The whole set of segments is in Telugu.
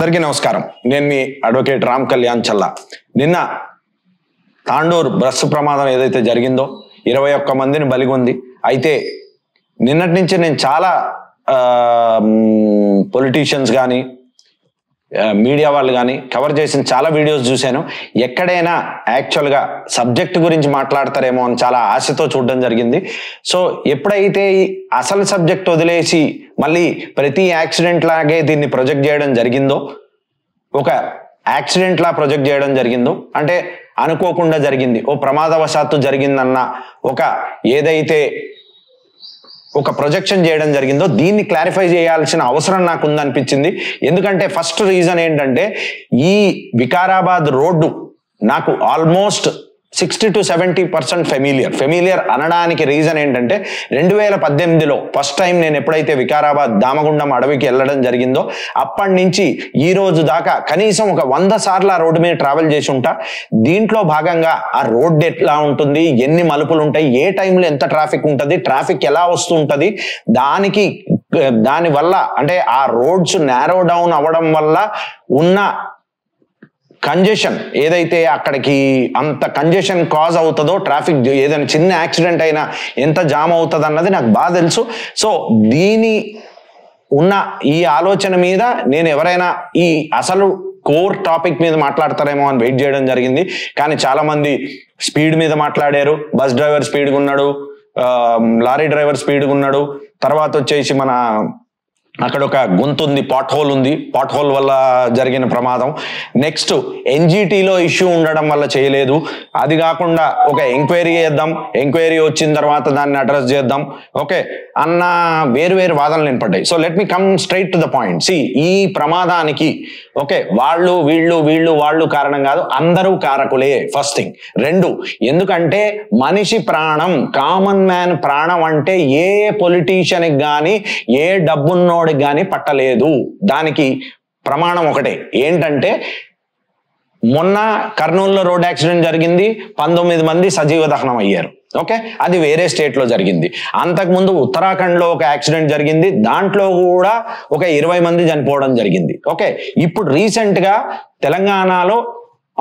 అందరికీ నమస్కారం. నేను మీ అడ్వకేట్ రామ్ కళ్యాణ్ చల్లా. నిన్న తాండూర్ బస్సు ప్రమాదం ఏదైతే జరిగిందో 21 మందిని బలిగొంది. అయితే నిన్నటి నుంచి నేను చాలా పొలిటీషియన్స్ కానీ మీడియా వాళ్ళు కానీ కవర్ చేసిన చాలా వీడియోస్ చూశాను. ఎక్కడైనా యాక్చువల్గా సబ్జెక్ట్ గురించి మాట్లాడతారేమో అని చాలా ఆశతో చూడడం జరిగింది. సో ఎప్పుడైతే అసలు సబ్జెక్ట్ వదిలేసి మళ్ళీ ప్రతి యాక్సిడెంట్ లాగే దీన్ని ప్రొజెక్ట్ చేయడం జరిగిందో, ఒక యాక్సిడెంట్ లా ప్రొజెక్ట్ చేయడం జరిగిందో, అంటే అనుకోకుండా జరిగింది, ఓ ప్రమాదవశాత్తు జరిగిందన్న ఒక ఏదైతే ఒక ప్రొజెక్షన్ చేయడం జరిగిందో దీన్ని క్లారిఫై చేయాల్సిన అవసరం నాకు ఉందనిపించింది. ఎందుకంటే ఫస్ట్ రీజన్ ఏంటంటే ఈ వికారాబాద్ రోడ్డు నాకు ఆల్మోస్ట్ 60 to 70% ఫెమిలియర్ అనడానికి రీజన్ ఏంటంటే 2018లో ఫస్ట్ టైం నేను ఎప్పుడైతే వికారాబాద్ దామగుండం అడవికి వెళ్ళడం జరిగిందో అప్పటి నుంచి ఈ రోజు దాకా కనీసం ఒక 100 సార్లు ఆ రోడ్డు మీద ట్రావెల్ చేసి ఉంటా. దీంట్లో భాగంగా ఆ రోడ్డు ఎట్లా ఉంటుంది, ఎన్ని మలుపులు ఉంటాయి, ఏ టైంలో ఎంత ట్రాఫిక్ ఉంటుంది, ట్రాఫిక్ ఎలా వస్తుంటది, దాని వల్ల అంటే ఆ రోడ్స్ నారో డౌన్ అవ్వడం వల్ల ఉన్న కంజెషన్ ఏదైతే అక్కడికి అంత కంజెషన్ కాజ్ అవుతుందో, ట్రాఫిక్ ఏదైనా చిన్న యాక్సిడెంట్ అయినా ఎంత జామ్ అవుతుంది అన్నది నాకు బాగా తెలుసు. సో దీని ఉన్న ఈ ఆలోచన మీద నేను ఎవరైనా ఈ అసలు కోర్ టాపిక్ మీద మాట్లాడతారేమో అని వెయిట్ చేయడం జరిగింది. కానీ చాలా మంది స్పీడ్ మీద మాట్లాడారు. బస్ డ్రైవర్ స్పీడ్గా ఉన్నాడు, లారీ డ్రైవర్ స్పీడ్గా ఉన్నాడు, తర్వాత వచ్చేసి మన అక్కడ ఒక గొంతు ఉంది, పాట్ హోల్ ఉంది, పాట్ హోల్ వల్ల జరిగిన ప్రమాదం. నెక్స్ట్ ఎన్జిటిలో ఇష్యూ ఉండడం వల్ల చేయలేదు. అది కాకుండా ఒక ఎంక్వైరీ చేద్దాం, ఎంక్వైరీ వచ్చిన తర్వాత దాన్ని అడ్రస్ చేద్దాం ఓకే అన్న వేరు వాదనలు వినపడ్డాయి. So let me come straight to the point. See ఈ ప్రమాదానికి ఓకే వాళ్ళు కారణం కాదు, అందరూ కారకులే. First thing. 2, ఎందుకంటే మనిషి ప్రాణం, కామన్ మ్యాన్ ప్రాణం అంటే ఏ పొలిటీషియన్కి కానీ ఏ డబ్బున్నోడికి కానీ పట్టలేదు. దానికి ప్రమాణం ఒకటే ఏంటంటే మొన్న కర్నూలులో రోడ్ యాక్సిడెంట్ జరిగింది, 19 మంది సజీవ దహనం అయ్యారు. ఓకే, అది వేరే స్టేట్ లో జరిగింది. అంతకుముందు ఉత్తరాఖండ్ లో ఒక యాక్సిడెంట్ జరిగింది, దాంట్లో కూడా ఒక 20 మంది చనిపోవడం జరిగింది. ఓకే, ఇప్పుడు రీసెంట్ గా తెలంగాణలో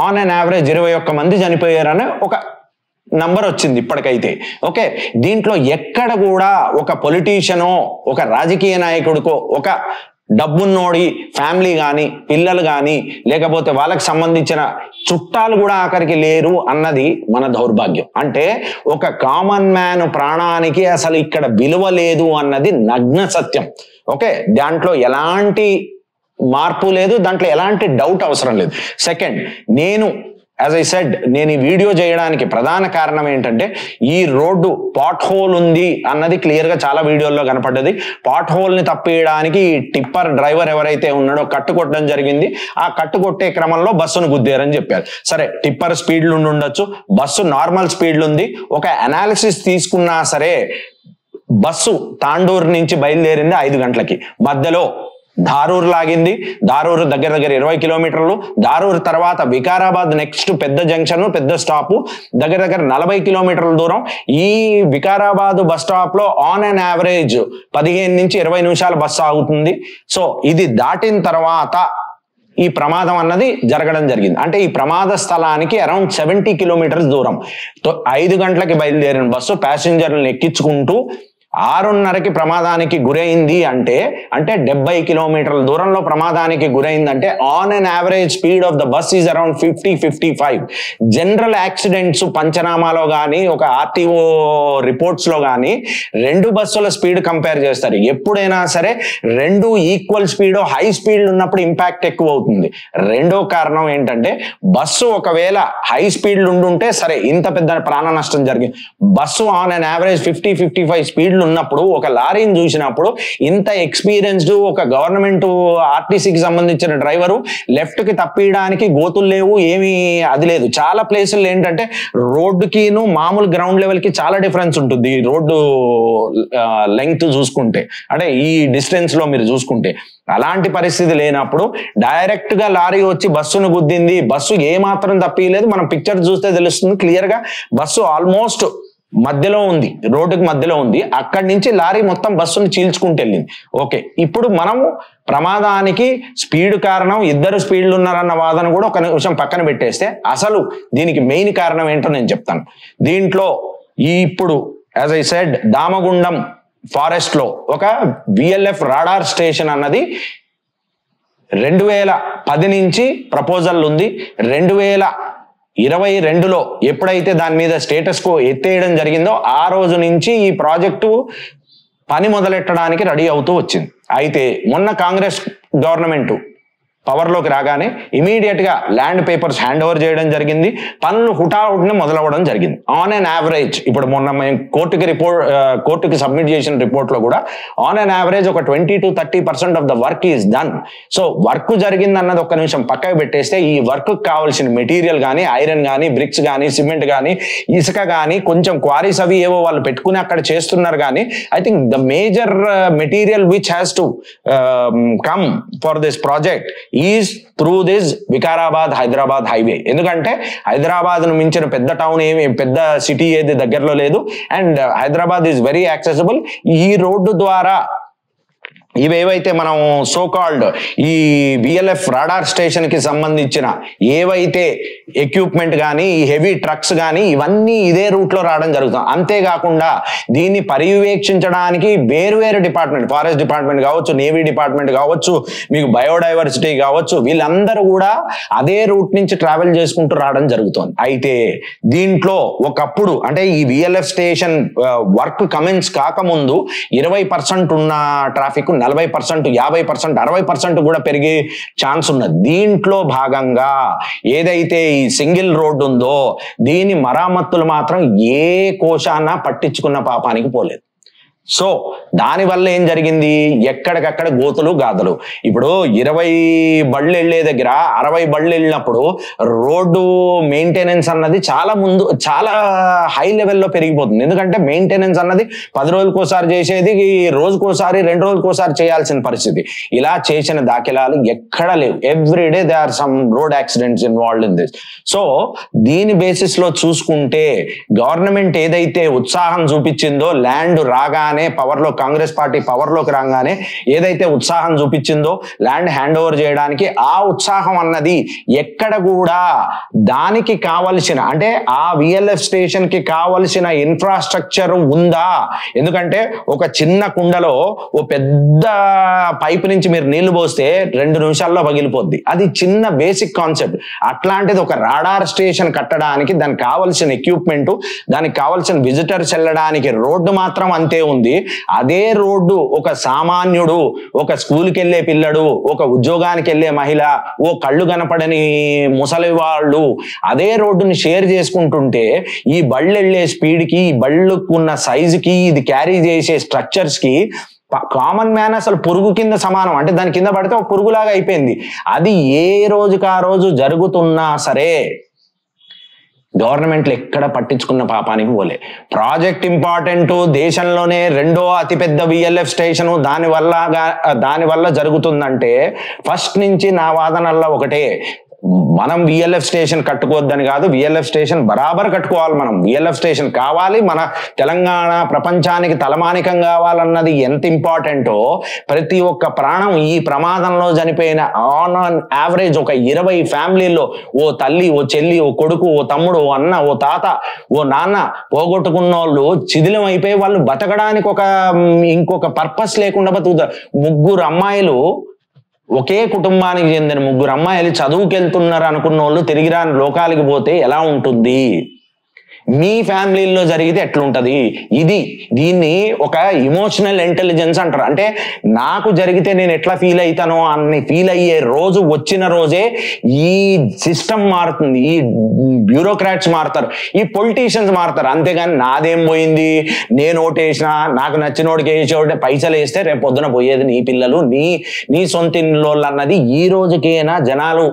ఆన్ అన్ యావరేజ్ 21 మంది చనిపోయారని ఒక నంబర్ వచ్చింది ఇప్పటికైతే. ఓకే, దీంట్లో ఎక్కడ కూడా ఒక పొలిటీషియనో ఒక రాజకీయ నాయకుడికో ఒక డబ్బున్నోడి ఫ్యామిలీ కానీ పిల్లలు కానీ లేకపోతే వాళ్ళకి సంబంధించిన చుట్టాలు కూడా ఆఖరికి లేరు అన్నది మన దౌర్భాగ్యం. అంటే ఒక కామన్ మ్యాన్ ప్రాణానికి అసలు ఇక్కడ విలువ లేదు అన్నది నగ్న సత్యం. ఓకే, దాంట్లో ఎలాంటి మార్పు లేదు, దాంట్లో ఎలాంటి డౌట్ అవసరం లేదు. సెకండ్, యాజ్ ఐ సెడ్, నేను ఈ వీడియో చేయడానికి ప్రధాన కారణం ఏంటంటే ఈ రోడ్డు పాట్ హోల్ ఉంది అన్నది క్లియర్ గా చాలా వీడియోల్లో కనపడ్డది. పాట్ హోల్ ని తప్పియడానికి ఈ టిప్పర్ డ్రైవర్ ఎవరైతే ఉన్నాడో కట్టు కొట్టడం జరిగింది. ఆ కట్టు కొట్టే క్రమంలో బస్సును గుద్దారని చెప్పారు. సరే, టిప్పర్ స్పీడ్లు ఉండొచ్చు, బస్సు నార్మల్ స్పీడ్లు ఉంది. ఒక అనాలిసిస్ తీసుకున్నా సరే బస్సు తాండూరు నుంచి బయలుదేరింది 5 గంటలకి, మధ్యలో ధారూరు లాగింది. ధారూరు దగ్గర 20 కిలోమీటర్లు, ధారూరు తర్వాత వికారాబాద్ నెక్స్ట్ పెద్ద జంక్షన్, పెద్ద స్టాప్ దగ్గర 40 కిలోమీటర్ల దూరం. ఈ వికారాబాద్ బస్ స్టాప్ లో ఆన్ అన్ యావరేజ్ 15 నుంచి 20 నిమిషాలు బస్సు ఆగుతుంది. సో ఇది దాటిన తర్వాత ఈ ప్రమాదం అన్నది జరగడం జరిగింది. అంటే ఈ ప్రమాద స్థలానికి అరౌండ్ 70 కిలోమీటర్స్ దూరం. 5 గంటలకి బయలుదేరిన బస్సు ప్యాసింజర్లను ఎక్కించుకుంటూ 6:30కి ప్రమాదానికి గురైంది అంటే 70 కిలోమీటర్ల దూరంలో ప్రమాదానికి గురైందంటే on an average speed of the bus is around 50-55. General accidents పంచనామాలో కానీ ఒక ఆర్టీఓ రిపోర్ట్స్ లో కానీ 2 బస్సుల స్పీడ్ కంపేర్ చేస్తారు. ఎప్పుడైనా సరే 2 ఈక్వల్ స్పీడ్ హై స్పీడ్ ఉన్నప్పుడు ఇంపాక్ట్ ఎక్కువ అవుతుంది. రెండో కారణం ఏంటంటే బస్సు ఒకవేళ హై స్పీడ్ ఉండుంటే సరే ఇంత పెద్ద ప్రాణ నష్టం జరిగింది. Bus on an average 50-55 speed ఉన్నప్పుడు ఒక లారీని చూసినప్పుడు ఇంత ఎక్స్పీరియన్స్డ్ ఒక గవర్నమెంట్ ఆర్టీసీకి సంబంధించిన డ్రైవరు లెఫ్ట్ కి తప్పియడానికి గోతులు లేవు, ఏమీ అది లేదు. చాలా ప్లేసులు ఏంటంటే రోడ్డుకిను మామూలు గ్రౌండ్ లెవెల్ కి చాలా డిఫరెన్స్ ఉంటుంది. రోడ్డు లెంగ్త్ చూసుకుంటే అంటే ఈ డిస్టెన్స్ లో మీరు చూసుకుంటే అలాంటి పరిస్థితి లేనప్పుడు డైరెక్ట్ గా లారీ వచ్చి బస్సును గుద్దింది. బస్సు ఏ మాత్రం తప్పియలేదు. మనం పిక్చర్ చూస్తే తెలుస్తుంది క్లియర్ గా. బస్సు ఆల్మోస్ట్ మధ్యలో ఉంది, రోడ్డుకి మధ్యలో ఉంది. అక్కడి నుంచి లారీ మొత్తం బస్సును చీల్చుకుంటూ వెళ్ళింది. ఓకే, ఇప్పుడు మనము ప్రమాదానికి స్పీడ్ కారణం, ఇద్దరు స్పీడ్లు ఉన్నారన్న వాదన కూడా ఒక నిమిషం పక్కన పెట్టేస్తే అసలు దీనికి మెయిన్ కారణం ఏంటో నేను చెప్తాను. దీంట్లో ఇప్పుడు as I said Damagundam forest లో ఒక విఎల్ఎఫ్ రాడార్ స్టేషన్ అన్నది 2010 నుంచి ప్రపోజల్ ఉంది. 2022లో ఎప్పుడైతే దాని మీద స్టేటస్ కో ఎత్తేయడం జరిగిందో ఆ రోజు నుంచి ఈ ప్రాజెక్టు పని మొదలెట్టడానికి రెడీ అవుతూ వచ్చింది. అయితే మొన్న కాంగ్రెస్ గవర్నమెంట్ పవర్లోకి రాగానే ఇమీడియట్ గా ల్యాండ్ పేపర్స్ హ్యాండ్ ఓవర్ చేయడం జరిగింది. పనులు హుటాహుటిని మొదలవ్వడం జరిగింది. ఆన్ అన్ యావరేజ్ ఇప్పుడు మొన్న మేము కోర్టుకి సబ్మిట్ చేసిన రిపోర్ట్ లో కూడా ఆన్ అన్ యావరేజ్ ఒక 20 to 30% of the work is done. So work జరిగింది అన్నది ఒక్క నిమిషం పక్కకు పెట్టేస్తే ఈ వర్క్ కావాల్సిన మెటీరియల్ కానీ, ఐరన్ కానీ, బ్రిక్స్ కానీ, సిమెంట్ కానీ, ఇసుక కానీ, కొంచెం క్వారీస్ అవి ఏవో వాళ్ళు పెట్టుకుని అక్కడ చేస్తున్నారు. కానీ I think the major material which has to come for this project is through this Vikarabad Hyderabad highway. ఎందుకంటే హైదరాబాద్ ను మించిన పెద్ద టౌన్ ఏమి, పెద్ద సిటీ ఏది దగ్గరలో లేదు. And Hyderabad is very accessible. ఈ రోడ్డు ద్వారా ఇవేవైతే మనం సో కాల్డ్ ఈ విఎల్ఎఫ్ రాడార్ స్టేషన్ కి సంబంధించిన ఏవైతే ఎక్విప్మెంట్ కానీ, ఈ హెవీ ట్రక్స్ కానీ ఇవన్నీ ఇదే రూట్ లో రావడం జరుగుతుంది. అంతేకాకుండా దీన్ని పర్యవేక్షించడానికి వేరు డిపార్ట్మెంట్, ఫారెస్ట్ డిపార్ట్మెంట్ కావచ్చు, నేవీ డిపార్ట్మెంట్ కావచ్చు, మీకు బయోడైవర్సిటీ కావచ్చు, వీళ్ళందరూ కూడా అదే రూట్ నుంచి ట్రావెల్ చేసుకుంటూ రావడం జరుగుతుంది. అయితే దీంట్లో ఒకప్పుడు అంటే ఈ విఎల్ఎఫ్ స్టేషన్ వర్క్ కమెన్స్ కాకముందు 20% ఉన్న ట్రాఫిక్ 40%, 50%, 60% కూడా పెరిగే ఛాన్స్ ఉన్నది. దీంట్లో భాగంగా ఏదైతే ఈ సింగిల్ రోడ్డు ఉందో దీని మరామత్తులు మాత్రం ఏ కోశాన పట్టించుకున్న పాపానికి పోలేదు. సో దానివల్ల ఏం జరిగింది, ఎక్కడికక్కడ గోతులు గాథలు. ఇప్పుడు 20 బళ్ళు వెళ్లే దగ్గర 60 బళ్ళు వెళ్ళినప్పుడు రోడ్డు మెయింటెనెన్స్ అన్నది చాలా హై లెవెల్లో పెరిగిపోతుంది. ఎందుకంటే మెయింటెనెన్స్ అన్నది 10 రోజులకోసారి చేసేది రోజుకోసారి 2 రోజులకోసారి చేయాల్సిన పరిస్థితి. ఇలా చేసిన దాఖలాలు ఎక్కడ లేవు. Everyday they are some road accidents involved in this. So దీని బేసిస్ లో చూసుకుంటే గవర్నమెంట్ ఏదైతే ఉత్సాహం చూపించిందో ల్యాండ్ రాగానే పవర్ లో, కాంగ్రెస్ పార్టీ పవర్ లోకి రాగానే ఏదైతే ఉత్సాహం చూపించిందో ల్యాండ్ హ్యాండ్ ఓవర్ చేయడానికి, ఆ ఉత్సాహం అన్నది ఎక్కడ కూడా దానికి కావలసిన అంటే ఆ విఎల్ఎఫ్ స్టేషన్ కి కావలసిన ఇన్ఫ్రాస్ట్రక్చర్ ఉందా? ఎందుకంటే ఒక చిన్న కుండలో ఓ పెద్ద పైప్ నుంచి మీరు నీళ్లు పోస్తే 2 నిమిషాల్లో పగిలిపోద్ది. అది చిన్న బేసిక్ కాన్సెప్ట్. అట్లాంటిది ఒక రాడార్ స్టేషన్ కట్టడానికి దానికి కావలసిన ఎక్విప్మెంట్, దానికి కావలసిన విజిటర్స్ వెళ్ళడానికి రోడ్డు మాత్రం అంతే ఉంది. అదే రోడ్డు ఒక సామాన్యుడు, ఒక స్కూల్కి వెళ్ళే పిల్లడు, ఒక ఉద్యోగానికి వెళ్ళే మహిళ, ఓ కళ్ళు కనపడని ముసలి వాళ్ళు అదే రోడ్డుని షేర్ చేసుకుంటుంటే ఈ బళ్ళు వెళ్ళే స్పీడ్ కి, ఈ బళ్ళుకున్న సైజుకి, ఇది క్యారీ చేసే స్ట్రక్చర్స్ కి కామన్ మ్యాన్ అసలు పురుగు కింద సమానం. అంటే దాని కింద పడితే ఒక పురుగులాగా అయిపోయింది. అది ఏ రోజుకి ఆ రోజు జరుగుతున్నా సరే గవర్నమెంట్లు ఎక్కడ పట్టించుకున్న పాపానికి పోలే. ప్రాజెక్ట్ ఇంపార్టెంట్, దేశంలోనే 2వ అతిపెద్ద విఎల్ఎఫ్ స్టేషను దానివల్ల జరుగుతుందంటే ఫస్ట్ నుంచి నా వాదనల్లో ఒకటే, మనం విఎల్ఎఫ్ స్టేషన్ కట్టుకోవద్దని కాదు, విఎల్ఎఫ్ స్టేషన్ బరాబర్ కట్టుకోవాలి. మనం విఎల్ఎఫ్ స్టేషన్ కావాలి, మన తెలంగాణ ప్రపంచానికి తలమానికం కావాలన్నది ఎంత ఇంపార్టెంటో ప్రతి ఒక్క ప్రాణం ఈ ప్రమాదంలో చనిపోయిన ఆన్ యావరేజ్ ఒక 20 ఫ్యామిలీల్లో ఓ తల్లి, ఓ చెల్లి, ఓ కొడుకు, ఓ తమ్ముడు, ఓ అన్న, ఓ తాత, ఓ నాన్న పోగొట్టుకున్న వాళ్ళు శిథిలం అయిపోయి వాళ్ళు బతకడానికి ఇంకొక పర్పస్ లేకుండా బతుకుతారు. 3 అమ్మాయిలు, ఒకే కుటుంబానికి చెందిన 3 అమ్మాయిలు చదువుకి వెళ్తున్నారు అనుకున్న వాళ్ళు తిరిగి రాని లోకాలకి పోతే ఎలా ఉంటుంది? మీ ఫ్యామిలీలో జరిగితే ఎట్లుంటది? దీన్ని ఒక ఇమోషనల్ ఇంటెలిజెన్స్ అంటారు. అంటే నాకు జరిగితే నేను ఎట్లా ఫీల్ అవుతానో అన్ని ఫీల్ అయ్యే రోజు వచ్చిన రోజే ఈ సిస్టమ్ మారుతుంది, ఈ బ్యూరోక్రాట్స్ మారుతారు, ఈ పొలిటీషియన్స్ మారుతారు. అంతేగాని నాదేం పోయింది, నేను ఓటేసినా, నాకు నచ్చినోడికి వేసే పైసలు వేస్తే రేపు పొద్దున పోయేది నీ పిల్లలు, నీ సొంత ఇల్లు అన్నది ఈ రోజుకైనా జనాలు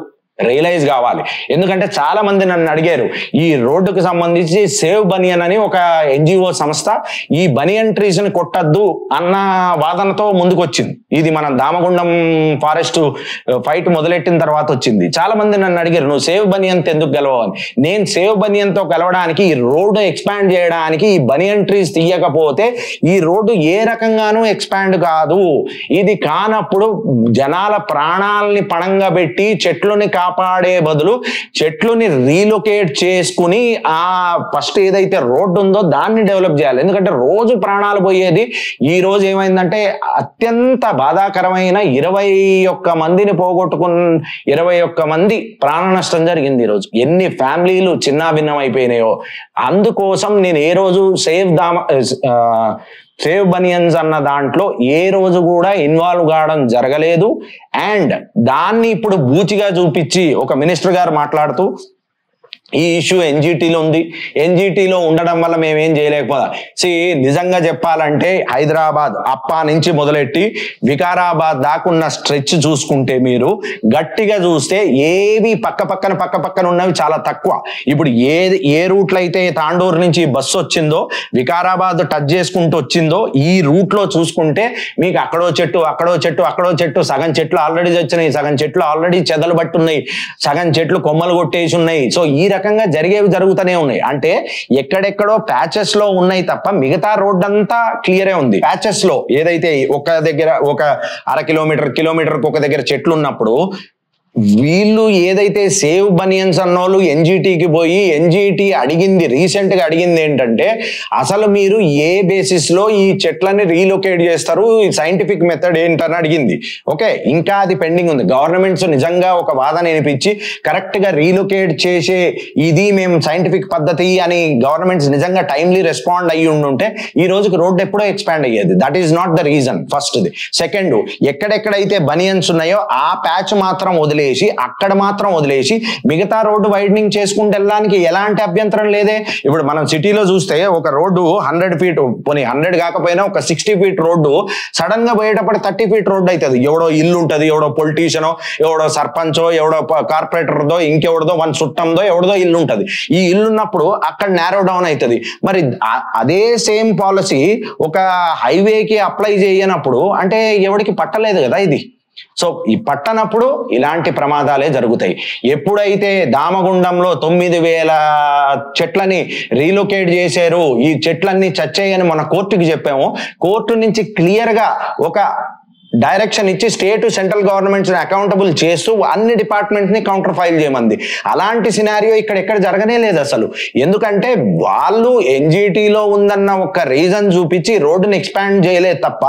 రియలైజ్ కావాలి. ఎందుకంటే చాలా మంది నన్ను అడిగారు, ఈ రోడ్డుకు సంబంధించి సేవ్ బనియన్ అని ఒక ఎన్జిఓ సంస్థ ఈ బనియన్ ట్రీస్ ని కొట్టద్దు అన్న వాదనతో ముందుకు వచ్చింది. ఇది మన దామగుండం ఫారెస్ట్ ఫైట్ మొదలెట్టిన తర్వాత వచ్చింది. చాలా మంది నన్ను అడిగారు, నువ్వు సేవ్ బనియన్ ఎందుకు గెలవని. నేను సేవ్ బనియన్ తో గెలవడానికి, ఈ రోడ్డు ఎక్స్పాండ్ చేయడానికి ఈ బనియన్ ట్రీస్ తీయకపోతే ఈ రోడ్డు ఏ రకంగానూ ఎక్స్పాండ్ కాదు. ఇది కానప్పుడు జనాల ప్రాణాలని పణంగా పెట్టి చెట్లుని కాపాడే బదులు చెట్లుని రీలొకేట్ చేసుకుని ఆ ఫస్ట్ ఏదైతే రోడ్డు ఉందో దాన్ని డెవలప్ చేయాలి. ఎందుకంటే రోజు ప్రాణాలు పోయేది. ఈ రోజు ఏమైందంటే అత్యంత బాధాకరమైన 21 మందిని పోగొట్టుకున్న 21 మంది ప్రాణ నష్టం జరిగింది. ఈరోజు ఎన్ని ఫ్యామిలీలు చిన్నాభిన్నం అయిపోయినాయో. అందుకోసం నేను ఏ రోజు సేవ్ బనియన్స్ అన్న దాంట్లో ఏ రోజు కూడా ఇన్వాల్వ్ కావడం జరగలేదు. అండ్ దాన్ని ఇప్పుడు బూచిగా చూపించి ఒక మినిస్టర్ గారు మాట్లాడుతూ ఈ ఇష్యూ ఎన్జిటీలో ఉంది, ఎన్జిటీలో ఉండడం వల్ల మేమేం చేయలేకపోదా. నిజంగా చెప్పాలంటే హైదరాబాద్ అప్పా నుంచి మొదలెట్టి వికారాబాద్ దాకున్న స్ట్రెచ్ చూసుకుంటే మీరు గట్టిగా చూస్తే ఏవి పక్కన ఉన్నవి చాలా తక్కువ. ఇప్పుడు ఏ రూట్లో అయితే తాండూరు నుంచి బస్సు వచ్చిందో, వికారాబాద్ టచ్ చేసుకుంటూ వచ్చిందో, ఈ రూట్ లో చూసుకుంటే మీకు అక్కడో చెట్టు సగం చెట్లు ఆల్రెడీ వచ్చినాయి, సగం చెట్లు ఆల్రెడీ చెదలు పట్టున్నాయి, సగం చెట్లు కొమ్మలు కొట్టేసి ఉన్నాయి. సో ఈ రకంగా జరుగుతూనే ఉన్నాయి. అంటే ఎక్కడెక్కడో ప్యాచెస్ లో ఉన్నాయి తప్ప మిగతా రోడ్ అంతా క్లియరే ఉంది. ప్యాచెస్ లో ఏదైతే ఒక దగ్గర ఒక 1/2 కిలోమీటర్ ఒక దగ్గర చెట్లు ఉన్నప్పుడు వీళ్ళు ఏదైతే సేవ్ బనియన్స్ అన్నోళ్ళు ఎన్జిటికి పోయి ఎన్జిటి రీసెంట్ గా అడిగింది ఏంటంటే, అసలు మీరు ఏ బేసిస్ లో ఈ చెట్లని రీలొకేట్ చేస్తారు, ఈ సైంటిఫిక్ మెథడ్ ఏంటని అడిగింది. ఓకే, ఇంకా అది పెండింగ్ ఉంది. గవర్నమెంట్స్ నిజంగా ఒక వాదన వినిపించి కరెక్ట్ గా రీలొకేట్ చేసే ఇది మేము సైంటిఫిక్ పద్ధతి అని గవర్నమెంట్స్ నిజంగా టైమ్లీ రెస్పాండ్ అయ్యి ఉండుంటే ఈ రోజుకి రోడ్డు ఎప్పుడో ఎక్స్పాండ్ అయ్యేది. That is not the reason. First the. Second, ఎక్కడెక్కడైతే బనియన్స్ ఉన్నాయో ఆ ప్యాచ్ మాత్రం అక్కడ మాత్రం వదిలేసి మిగతా రోడ్డు వైడనింగ్ చేసుకుంటూ వెళ్ళడానికి ఎలాంటి అభ్యంతరం లేదే. ఇప్పుడు మనం సిటీలో చూస్తే ఒక రోడ్డు 100 ఫీట్, పోనీ 100 కాకపోయినా ఒక 60 ఫీట్ రోడ్డు సడన్ గా పోయేటప్పుడు 30 ఫీట్ రోడ్డు అవుతుంది. ఎవడో ఇల్లు ఉంటుంది, ఎవడో పొలిటీషియనో, ఎవడో సర్పంచో, ఎవడో కార్పొరేటర్దో, ఇంకెవడదో వన్ చుట్టందో ఎవడదో ఇల్లు ఉంటుంది. ఈ ఇల్లు ఉన్నప్పుడు అక్కడ నేరో డౌన్ అవుతుంది. మరి అదే సేమ్ పాలసీ ఒక హైవేకి అప్లై చేయనప్పుడు అంటే ఎవరికి పట్టలేదు కదా ఇది. సో ఈ పట్టనప్పుడు ఇలాంటి ప్రమాదాలే జరుగుతాయి. ఎప్పుడైతే దామగుండంలో 9,000 చెట్లని రీలొకేట్ చేశారు, ఈ చెట్లన్నీ చచ్చాయని మన కోర్టుకి చెప్పాము, కోర్టు నుంచి క్లియర్ గా ఒక డైరెక్షన్ ఇచ్చి స్టేట్ సెంట్రల్ గవర్నమెంట్స్ అకౌంటబుల్ చేస్తూ అన్ని డిపార్ట్మెంట్స్ ని కౌంటర్ ఫైల్ చేయమంది. అలాంటి సినారియో ఎక్కడ జరగనే లేదు అసలు. ఎందుకంటే వాళ్ళు ఎన్జిటిలో ఉందన్న ఒక రీజన్ చూపించి రోడ్డుని ఎక్స్పాండ్ చేయలేదు తప్ప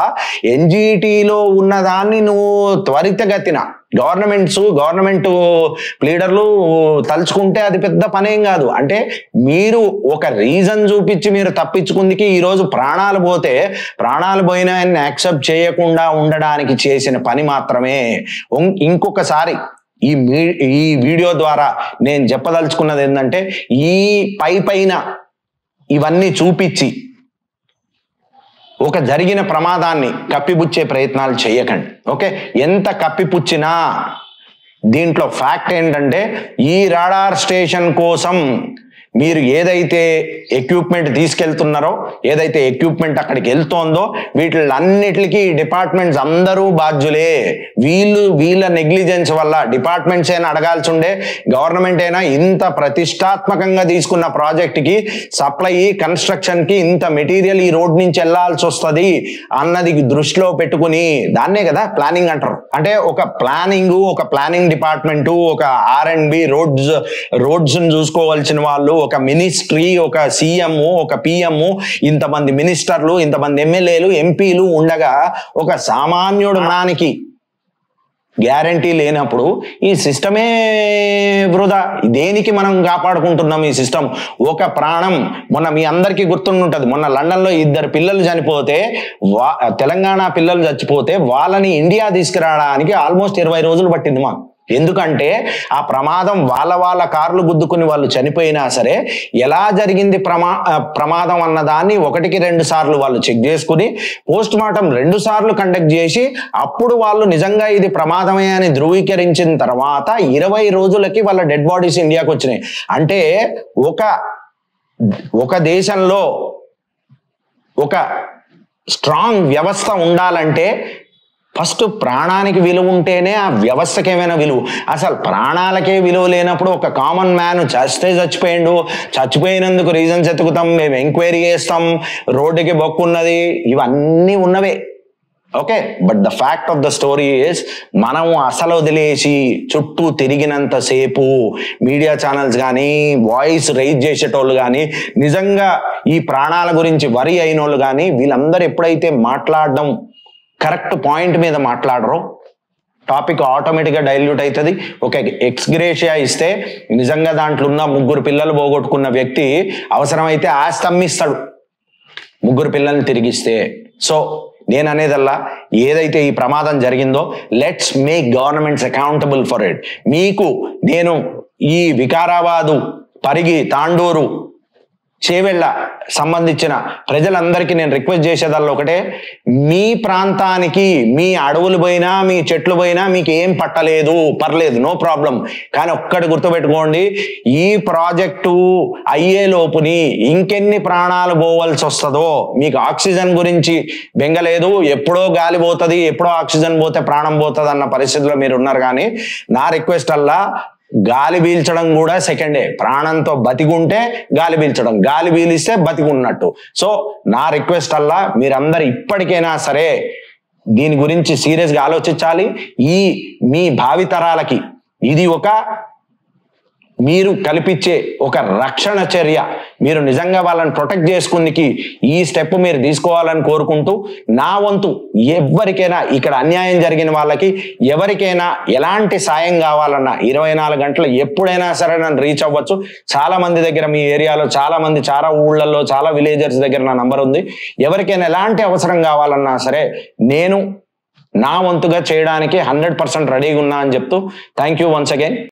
ఎన్జిటిలో ఉన్నదాన్ని నువ్వు త్వరితగతిన గవర్నమెంట్ లీడర్లు తలుచుకుంటే అది పెద్ద పనేం కాదు. అంటే మీరు ఒక రీజన్ చూపించి మీరు తప్పించుకుందికి ఈరోజు ప్రాణాలు పోయినా యాక్సెప్ట్ చేయకుండా ఉండడానికి చేసిన పని మాత్రమే. ఇంకొకసారి ఈ వీడియో ద్వారా నేను చెప్పదలుచుకున్నది ఏంటంటే, ఈ పైన ఇవన్నీ చూపించి ఒక జరిగిన ప్రమాదాన్ని కప్పిపుచ్చే ప్రయత్నాలు చేయకండి. ఓకే, ఎంత కప్పిపుచ్చినా దీంట్లో ఫ్యాక్ట్ ఏంటంటే, ఈ రాడార్ స్టేషన్ కోసం మీరు ఏదైతే ఎక్విప్మెంట్ తీసుకెళ్తున్నారో, ఏదైతే ఎక్విప్మెంట్ అక్కడికి వెళ్తోందో, వీటిలన్నిటికీ డిపార్ట్మెంట్స్ అందరూ బాధ్యులే. వీళ్ళ నెగ్లిజెన్స్ వల్ల డిపార్ట్మెంట్స్ అయినా అడగాల్సి ఉండే, గవర్నమెంట్ అయినా ఇంత ప్రతిష్టాత్మకంగా తీసుకున్న ప్రాజెక్ట్ కి సప్లై కన్స్ట్రక్షన్ కి ఇంత మెటీరియల్ ఈ రోడ్ నుంచి వెళ్లాల్సి వస్తుంది అన్నది దృష్టిలో పెట్టుకుని, దాన్నే కదా ప్లానింగ్ అంటారు. అంటే ఒక ప్లానింగ్ డిపార్ట్మెంట్, ఒక R&B రోడ్స్ చూసుకోవాల్సిన వాళ్ళు, ఒక మినిస్ట్రీ, ఒక సీఎం, ఒక పిఎం, ఇంతమంది మినిస్టర్లు, ఇంతమంది ఎమ్మెల్యేలు, ఎంపీలు ఉండగా ఒక సామాన్యుడు మనానికి గ్యారంటీ లేనప్పుడు ఈ సిస్టమే వృధా. దేనికి మనం కాపాడుకుంటున్నాం ఈ సిస్టమ్? ఒక ప్రాణం, మొన్న మీ అందరికీ గుర్తుంటుంది, మొన్న లండన్ లో 2 పిల్లలు చనిపోతే, తెలంగాణ పిల్లలు చచ్చిపోతే వాళ్ళని ఇండియా తీసుకురావడానికి ఆల్మోస్ట్ 20 రోజులు పట్టింది మాకు. ఎందుకంటే ఆ ప్రమాదం వాళ్ళ కార్లు గుద్దుకుని వాళ్ళు చనిపోయినా సరే ఎలా జరిగింది ప్రమాదం అన్న దాన్ని 1-2 సార్లు వాళ్ళు చెక్ చేసుకుని పోస్ట్ మార్టం 2 సార్లు కండక్ట్ చేసి అప్పుడు వాళ్ళు నిజంగా ఇది ప్రమాదమే అని ధృవీకరించిన తర్వాత 20 రోజులకి వాళ్ళ డెడ్ బాడీస్ ఇండియాకి వచ్చినాయి. అంటే ఒక దేశంలో ఒక స్ట్రాంగ్ వ్యవస్థ ఉండాలంటే ఫస్ట్ ప్రాణానికి విలువ ఉంటేనే ఆ వ్యవస్థకి ఏమైనా విలువ. అసలు ప్రాణాలకే విలువ లేనప్పుడు ఒక కామన్ మ్యాన్ చచ్చిపోయినందుకు రీజన్స్ ఎత్తుకుతాం, మేము ఎంక్వైరీ చేస్తాం, రోడ్డుకి బొక్కున్నది, ఇవన్నీ ఉన్నవే. Okay, but the fact of the story is మనం అసలు వదిలేసి చుట్టూ తిరిగినంతసేపు మీడియా ఛానల్స్ కానీ వాయిస్ రైజ్ చేసేటోళ్ళు కానీ నిజంగా ఈ ప్రాణాల గురించి వరి అయిన వాళ్ళు కానీ వీళ్ళందరూ ఎప్పుడైతే మాట్లాడడం కరెక్ట్ పాయింట్ మీద మాట్లాడరో టాపిక్ ఆటోమేటిక్గా డైల్యూట్ అవుతుంది. ఒక ఎక్స్గ్రేషియా ఇస్తే నిజంగా దాంట్లో ఉన్న 3 పిల్లలు పోగొట్టుకున్న వ్యక్తి అవసరమైతే ఆస్తి అమ్మిస్తాడు 3 పిల్లల్ని తిరిగిస్తే. సో నేను అనేదల్లా ఏదైతే ఈ ప్రమాదం జరిగిందో let's make governments accountable for it. మీకు నేను ఈ వికారాబాదు, పరిగి, తాండూరు, చేవెళ్ళ సంబంధించిన ప్రజలందరికీ నేను రిక్వెస్ట్ చేసేదల్లా ఒకటే, మీ ప్రాంతానికి మీ అడవులు పోయినా మీ చెట్లు పోయినా మీకు ఏం పట్టలేదు, పర్లేదు, నో ప్రాబ్లం. కానీ ఒక్కటి గుర్తుపెట్టుకోండి, ఈ ప్రాజెక్టు అయ్యే లోపుని ఇంకెన్ని ప్రాణాలు పోవలసి వస్తుందో. మీకు ఆక్సిజన్ గురించి బెంగలేదు, ఎప్పుడో గాలి పోతుంది, ఎప్పుడో ఆక్సిజన్ పోతే ప్రాణం పోతుంది అన్న పరిస్థితిలో మీరు ఉన్నారు. కానీ నా రిక్వెస్ట్ అల్లా గాలి పీల్చడం కూడా సెకండే. ప్రాణంతో బతికుంటే గాలి పీల్చడం, గాలి పీలిస్తే బతికున్నట్టు. సో నా రిక్వెస్ట్ అల్లా మీరందరూ ఇప్పటికైనా సరే దీని గురించి సీరియస్గా ఆలోచించాలి. మీ భావితరాలకి ఇది మీరు కల్పించే ఒక రక్షణ చర్య. మీరు నిజంగా వాళ్ళని ప్రొటెక్ట్ చేసుకునికి ఈ స్టెప్ మీరు తీసుకోవాలని కోరుకుంటూ, నా వంతు ఎవరికైనా ఇక్కడ అన్యాయం జరిగిన వాళ్ళకి ఎవరికైనా ఎలాంటి సాయం కావాలన్నా 24 గంటలు ఎప్పుడైనా సరే నన్ను రీచ్ అవ్వచ్చు. చాలా మంది దగ్గర మీ ఏరియాలో చాలా ఊళ్ళల్లో చాలా విలేజర్స్ దగ్గర నా నంబర్ ఉంది. ఎవరికైనా ఎలాంటి అవసరం కావాలన్నా సరే నేను నా వంతుగా చేయడానికి 100% రెడీగా ఉన్నా అని చెప్తూ థ్యాంక్ యూ వన్స్ అగైన్.